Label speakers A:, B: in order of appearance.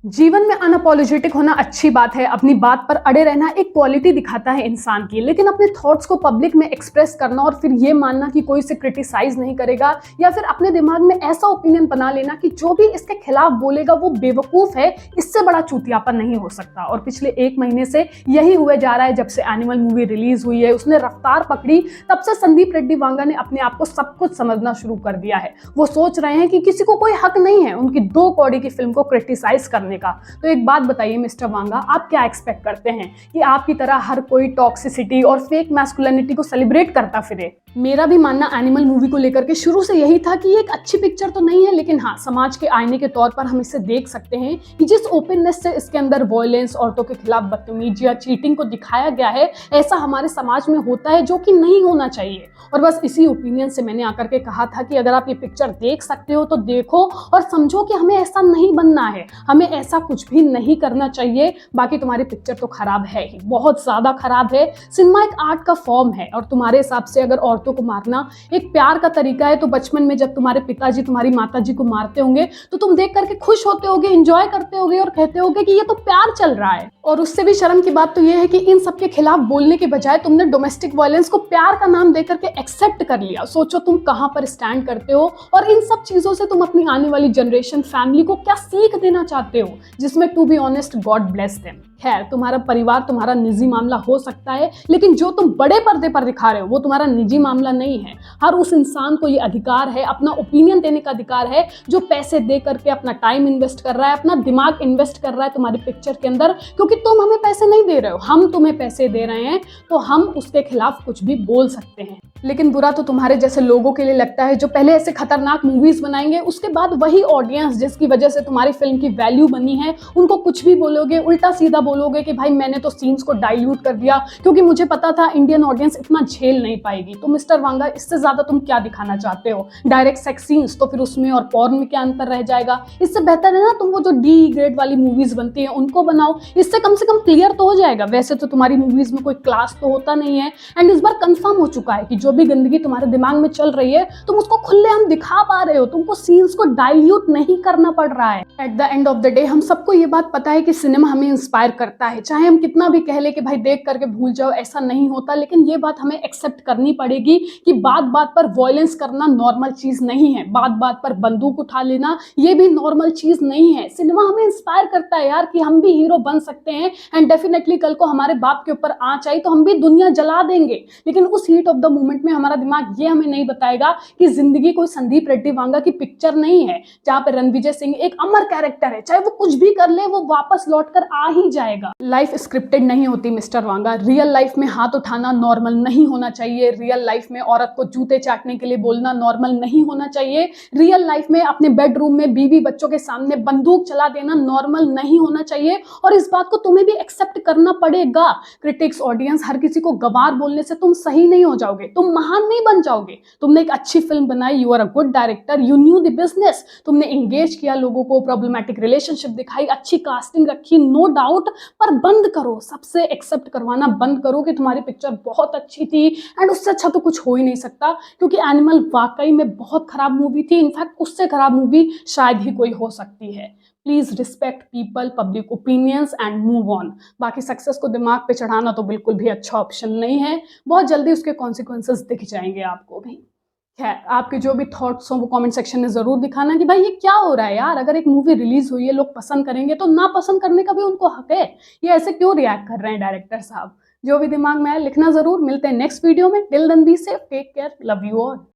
A: जीवन में अनअपोलोजेटिक होना अच्छी बात है। अपनी बात पर अड़े रहना एक क्वालिटी दिखाता है इंसान की। लेकिन अपने थॉट्स को पब्लिक में एक्सप्रेस करना और फिर ये मानना कि कोई इसे क्रिटिसाइज नहीं करेगा या फिर अपने दिमाग में ऐसा ओपिनियन बना लेना कि जो भी इसके खिलाफ बोलेगा वो बेवकूफ है, इससे बड़ा चूतियापन नहीं हो सकता। और पिछले 1 महीने से यही हुए जा रहा है। जब से एनिमल मूवी रिलीज हुई है, उसने रफ्तार पकड़ी, तब से संदीप रेड्डी वांगा ने अपने आप को सब कुछ समझना शुरू कर दिया है। वो सोच रहे हैं कि किसी को कोई हक नहीं है उनकी 2 कौड़ी की फिल्म को क्रिटिसाइज करने का। तो एक बात बताइए मिस्टर वांगा, आप क्या एक्सपेक्ट करते हैं कि आपकी तरह हर कोई टॉक्सिसिटी और फेक मैस्कुलिनिटी को सेलिब्रेट करता फिरे? मेरा भी मानना एनिमल मूवी को लेकर के शुरू से यही था कि ये एक अच्छी पिक्चर तो नहीं है, लेकिन हाँ, समाज के आईने के तौर पर हम इसे देख सकते हैं कि जिस ओपननेस से इसके अंदर वॉयलेंस, औरतों के खिलाफ बदतमीजी या चीटिंग को दिखाया गया है, ऐसा हमारे समाज में होता है जो कि नहीं होना चाहिए। और बस इसी ओपिनियन से मैंने आकर के कहा था कि अगर आप ये पिक्चर देख सकते हो तो देखो और समझो कि हमें ऐसा नहीं बनना है, हमें ऐसा कुछ भी नहीं करना चाहिए। बाकी तुम्हारी पिक्चर तो खराब है ही, बहुत ज्यादा खराब है। सिनेमा एक आर्ट का फॉर्म है और तुम्हारे हिसाब से अगर औरतों को मारना एक प्यार का तरीका है, तो बचपन में जब तुम्हारे पिताजी तुम्हारी माताजी को मारते होंगे तो तुम देख करके खुश होते होगे, एंजॉय करते होगे और कहते होगे कि ये तो प्यार चल रहा है। और उससे भी शर्म की बात तो ये है कि इन सब के खिलाफ बोलने के बजाय तुमने डोमेस्टिक वायलेंस को प्यार का नाम देकर के एक्सेप्ट कर लिया। सोचो तुम कहां पर स्टैंड करते हो और इन सब चीजों से तुम अपनी आने वाली जनरेशन, फैमिली को क्या सीख देना चाहते हो, जिसमें to be honest God bless them. खैर, तुम्हारा परिवार तुम्हारा निजी मामला हो सकता है, लेकिन जो तुम बड़े पर्दे पर दिखा रहे हो वो तुम्हारा निजी मामला नहीं है। हर उस इंसान को ये अधिकार है, अपना ओपिनियन देने का अधिकार है, जो पैसे दे करके अपना टाइम इन्वेस्ट कर रहा है, अपना दिमाग इन्वेस्ट कर रहा है तुम्हारी पिक्चर के अंदर। क्योंकि तुम हमें पैसे नहीं दे रहे हो, हम तुम्हें पैसे दे रहे हैं, तो हम उसके खिलाफ कुछ भी बोल सकते हैं। लेकिन बुरा तो तुम्हारे जैसे लोगों के लिए लगता है जो पहले ऐसे खतरनाक मूवीज बनाएंगे, उसके बाद वही ऑडियंस जिसकी वजह से तुम्हारी फिल्म की वैल्यू बनी है, उनको कुछ भी बोलोगे, उल्टा सीधा बोलोगे कि भाई मैंने तो सीन्स को डाइल्यूट कर दिया क्योंकि मुझे पता था इंडियन ऑडियंस इतना झेल नहीं पाएगी। तो मिस्टर वांगा, इससे ज्यादा तुम क्या दिखाना चाहते हो? Direct sex scenes? तो फिर उसमें और पॉर्न में क्या अंतर रह जाएगा? इससे बेहतर है ना तुम वो जो डी ग्रेड वाली मूवीज बनती है उनको बनाओ, इससे कम से कम क्लियर तो हो जाएगा। वैसे तो तुम्हारी मूवीज में कोई क्लास तो होता नहीं है, एंड इस बार कंफर्म हो चुका है कि जो भी गंदगी तुम्हारे दिमाग में चल रही है तुम उसको खुलेआम दिखा पा रहे हो, तुमको सीन्स को डाइल्यूट नहीं करना पड़ रहा है। At the end of the day हम सबको ये बात पता है कि सिनेमा हमें इंस्पायर करता है, चाहे हम कितना भी कह ले कि भाई देख करके भूल जाओ, ऐसा नहीं होता। लेकिन ये बात हमें एक्सेप्ट करनी पड़ेगी कि बात बात पर वॉयलेंस करना नॉर्मल चीज नहीं है, बात बात पर बंदूक उठा लेना ये भी नॉर्मल चीज नहीं है। सिनेमा हमें इंस्पायर करता है यार कि हम भी हीरो बन सकते हैं, एंड डेफिनेटली कल को हमारे बाप के ऊपर आंच आई तो हम भी दुनिया जला देंगे। लेकिन उस हीट ऑफ द मोमेंट में हमारा दिमाग ये हमें नहीं बताएगा कि जिंदगी कोई संदीप रेड्डी वांगा की पिक्चर नहीं है जहां पर रणविजय सिंह एक अमर कैरेक्टर है, चाहे वो कुछ भी कर ले वो वापस लौट कर आ ही जाएगा। लाइफ स्क्रिप्टेड नहीं होती मिस्टर वांगा। रियल लाइफ में हाथ उठाना नॉर्मल नहीं होना चाहिए, रियल लाइफ में औरत को जूते चाटने के लिए बोलना नॉर्मल नहीं होना चाहिए, रियल लाइफ में अपने बेडरूम में बीवी बच्चों के सामने बंदूक चला देना नॉर्मल नहीं होना चाहिए। और इस बात को तुम्हें भी एक्सेप्ट करना पड़ेगा। क्रिटिक्स, ऑडियंस, हर किसी को गवार बोलने से तुम सही नहीं हो जाओगे, तुम महान नहीं बन जाओगे। तुमने एक अच्छी फिल्म बनाई, you are a good director, you knew the business, तुमने एंगेज किया लोगों को, प्रॉब्लमैटिक रिलेशनशिप दिखाई, अच्छी कास्टिंग रखी, नो डाउट। पर बंद करो, सबसे एक्सेप्ट करवाना बंद करो कि तुम्हारी पिक्चर बहुत अच्छी थी, एंड उससे अच्छा तो कुछ हो ही नहीं सकता। क्योंकि एनिमल वाकई में बहुत खराब मूवी थी, इनफैक्ट उससे खराब मूवी शायद ही कोई हो सकती है। Please respect people, public opinions and move on. बाकी सक्सेस को दिमाग पे चढ़ाना तो बिल्कुल भी अच्छा ऑप्शन नहीं है, बहुत जल्दी उसके कॉन्सिक्वेंसेस दिख जाएंगे आपको भी। खैर, आपके जो भी थॉट्स हो वो कमेंट सेक्शन में जरूर दिखाना कि भाई ये क्या हो रहा है यार। अगर एक मूवी रिलीज हुई है, लोग पसंद करेंगे तो ना पसंद करने का भी उनको हक है। ये ऐसे क्यों रिएक्ट कर रहे हैं डायरेक्टर साहब? जो भी दिमाग में आए लिखना जरूर। मिलते हैं नेक्स्ट वीडियो में। Till then be safe, take care, love you all.